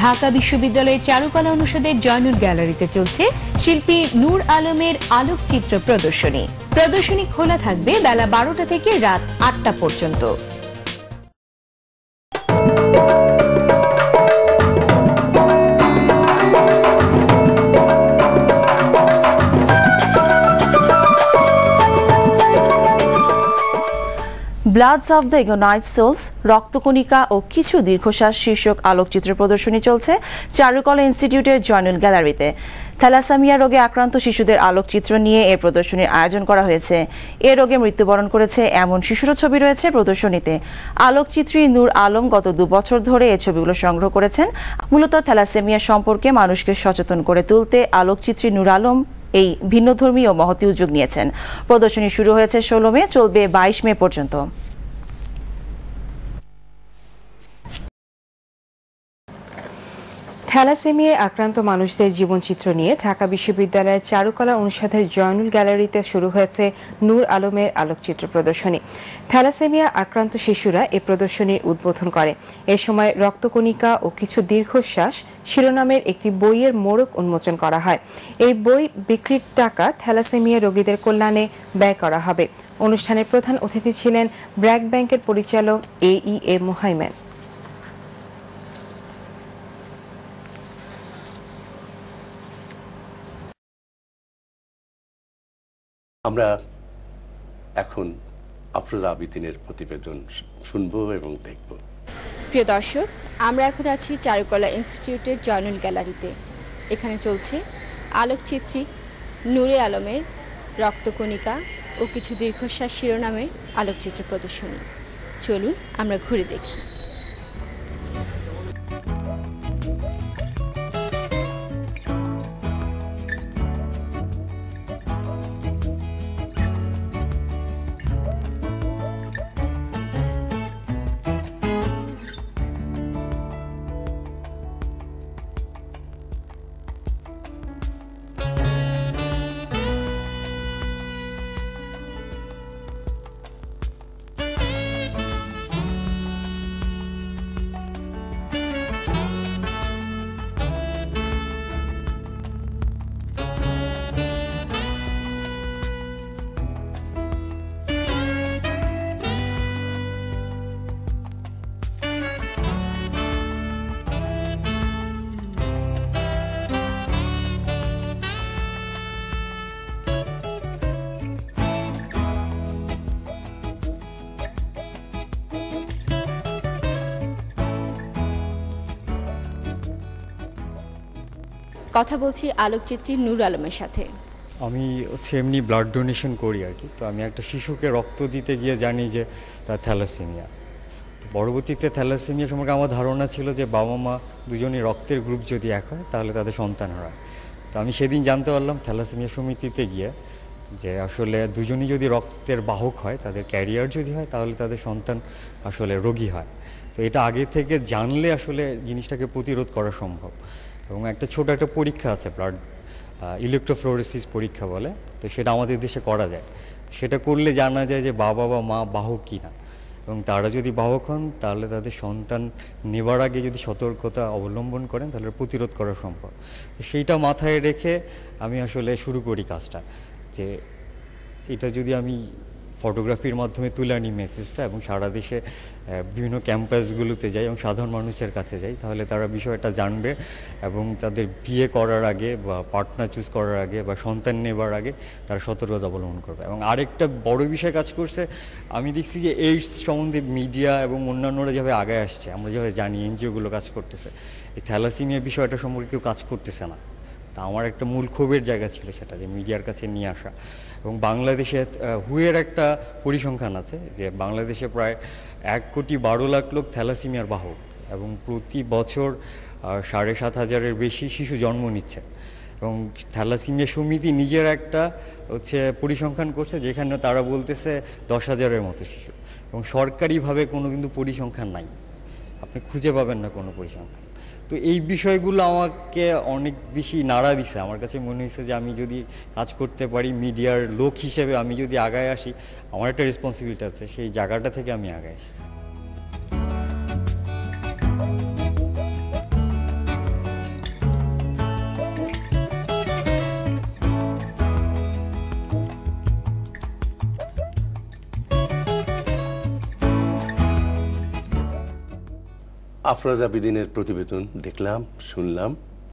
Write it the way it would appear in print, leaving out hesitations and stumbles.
ঢাকা বিশ্ববিদ্যালয়ের চারুকলা অনুষদের জয়নুল গ্যালারিতে চলছে শিল্পী নূর আলমের আলোকচিত্র প্রদর্শনী। প্রদর্শনী খোলা থাকবে বেলা 12টা থেকে রাত 8টা পর্যন্ত। Bloods of the ignite souls, রক্তকণিকা ও কিছু দীর্ঘশ্বাস শীর্ষক আলোকচিত্র প্রদর্শনী চলছে চারুকলা ইনস্টিটিউটের জয়নুল গ্যালারিতে। থ্যালাসেমিয়া রোগে আক্রান্ত শিশুদের আলোকচিত্র নিয়ে এই প্রদর্শনীর আয়োজন করা হয়েছে। এ রোগে মৃত্যুবরণ করেছে এমন শিশুরও ছবি রয়েছে প্রদর্শনীতে। আলোকচিত্রী নূর আলম গত 2 বছর ধরে এই ছবিগুলো সংগ্রহ করেছেন। মূলত থ্যালাসেমিয়া সম্পর্কে মানুষকে সচেতন করে তুলতে আলোকচিত্রী নূর আলম এই ভিন্নধর্মী ও মহতী উদ্যোগ নিয়েছেন। প্রদর্শনী শুরু হয়েছে 16 মে, চলবে 22 মে পর্যন্ত। থ্যালাসেমিয়ায় আক্রান্ত মানুষদের জীবনচিত্র নিয়ে ঢাকা বিশ্ববিদ্যালয়ের চারুকলা অনুষদের জয়নুল গ্যালারিতে শুরু হয়েছে নূর আলমের আলোকচিত্র প্রদর্শনী। থ্যালাসেমিয়া আক্রান্ত শিশুরা এই প্রদর্শনীর উদ্বোধন করে। এ সময় রক্তকণিকা ও কিছু দীর্ঘশ্বাস শিরোনামের একটি বইয়ের মোড়ক উন্মোচন করা হয়। এই বই বিক্রির টাকা থ্যালাসেমিয়া রোগীদের কল্যাণে ব্যয় করা হবে। অনুষ্ঠানের প্রধান অতিথি ছিলেন ব্র্যাক ব্যাংকের পরিচালক AEA মোহাইমেন। আমরা এখন আফরোজা আবিদিনের প্রতিবেদন শুনবো এবং দেখব। প্রিয় দর্শক, আমরা এখন আছি চারুকলা ইনস্টিটিউটের জয়নুল গ্যালারিতে। এখানে চলছে আলোকচিত্রী নূরে আলমের রক্তকণিকা ও কিছু দীর্ঘশ্বাস শিরোনামের আলোকচিত্র প্রদর্শনী। চলুন আমরা ঘুরে দেখি। কথা বলছি আলোকচিত্রী নূর আলমের সাথে। আমি এমনি ব্লাড ডোনেশন করি আর কি। তো আমি একটা শিশুকে রক্ত দিতে গিয়ে জানি যে তার থ্যালাসেমিয়া। তো পরবর্তীতে থ্যালাসেমিয়া সম্পর্কে আমার ধারণা ছিল যে বাবা মা দুজনই রক্তের গ্রুপ যদি এক হয় তাহলে তাদের সন্তান হয়। তো আমি সেদিন জানতে পারলাম থ্যালাসেমিয়া সমিতিতে গিয়ে যে আসলে দুজনই যদি রক্তের বাহক হয়, তাদের ক্যারিয়ার যদি হয়, তাহলে তাদের সন্তান আসলে রোগী হয়। তো এটা আগে থেকে জানলে আসলে জিনিসটাকে প্রতিরোধ করা সম্ভব। এবং একটা ছোট একটা পরীক্ষা আছে, ব্লাড ইলেকট্রোফ্লোরেসিস পরীক্ষা বলে। তো সেটা আমাদের দেশে করা যায়। সেটা করলে জানা যায় যে বাবা বা মা বাহক কিনা, এবং তারা যদি বাহক হন তাহলে তাদের সন্তান নেবার আগে যদি সতর্কতা অবলম্বন করেন তাহলে প্রতিরোধ করা সম্ভব। তো সেইটা মাথায় রেখে আমি আসলে শুরু করি কাজটা, যে এটা যদি আমি ফটোগ্রাফির মাধ্যমে তুলে আনি মেসেজটা, এবং সারা দেশে বিভিন্ন ক্যাম্পাসগুলোতে যাই এবং সাধারণ মানুষের কাছে যাই, তাহলে তারা বিষয়টা জানবে এবং তাদের বিয়ে করার আগে বা পার্টনার চুজ করার আগে বা সন্তান নেবার আগে তারা সতর্কতা অবলম্বন করবে। এবং আরেকটা বড় বিষয় কাজ করছে, আমি দেখছি যে এইডস সম্বন্ধে মিডিয়া এবং অন্যান্যরা যেভাবে আগে আসছে, আমরা যেভাবে জানি এনজিওগুলো কাজ করতেছে, এই থ্যালাসেমিয়া বিষয়টা সম্পর্কে কেউ কাজ করতেছে না। তা আমার একটা মূল ক্ষোভের জায়গা ছিল সেটা, যে মিডিয়ার কাছে নিয়ে আসা। এবং বাংলাদেশে হুয়ের একটা পরিসংখ্যান আছে যে বাংলাদেশে প্রায় 1,12,00,000 লোক থ্যালাসেমিয়ার বাহক, এবং প্রতি বছর 7,500-এর বেশি শিশু জন্ম নিচ্ছে। এবং থ্যালাসেমিয়া সমিতি নিজের একটা পরিসংখ্যান করছে, যেখানে তারা বলতেছে 10,000-এর মতো শিশু, এবং সরকারিভাবে কোনো কিন্তু পরিসংখ্যান নাই, আপনি খুঁজে পাবেন না কোনো পরিসংখ্যান। তো এই বিষয়গুলো আমাকে অনেক বেশি নাড়া দিছে। আমার কাছে মনে হয়েছে যে আমি যদি কাজ করতে পারি মিডিয়ার লোক হিসেবে, আমি যদি আগায় আসি, আমার একটা রেসপন্সিবিলিটি আছে, সেই জায়গাটা থেকে আমি আগায় আসছি। আফরোজা বিদিনের প্রতিবেদন দেখলাম, শুনলাম।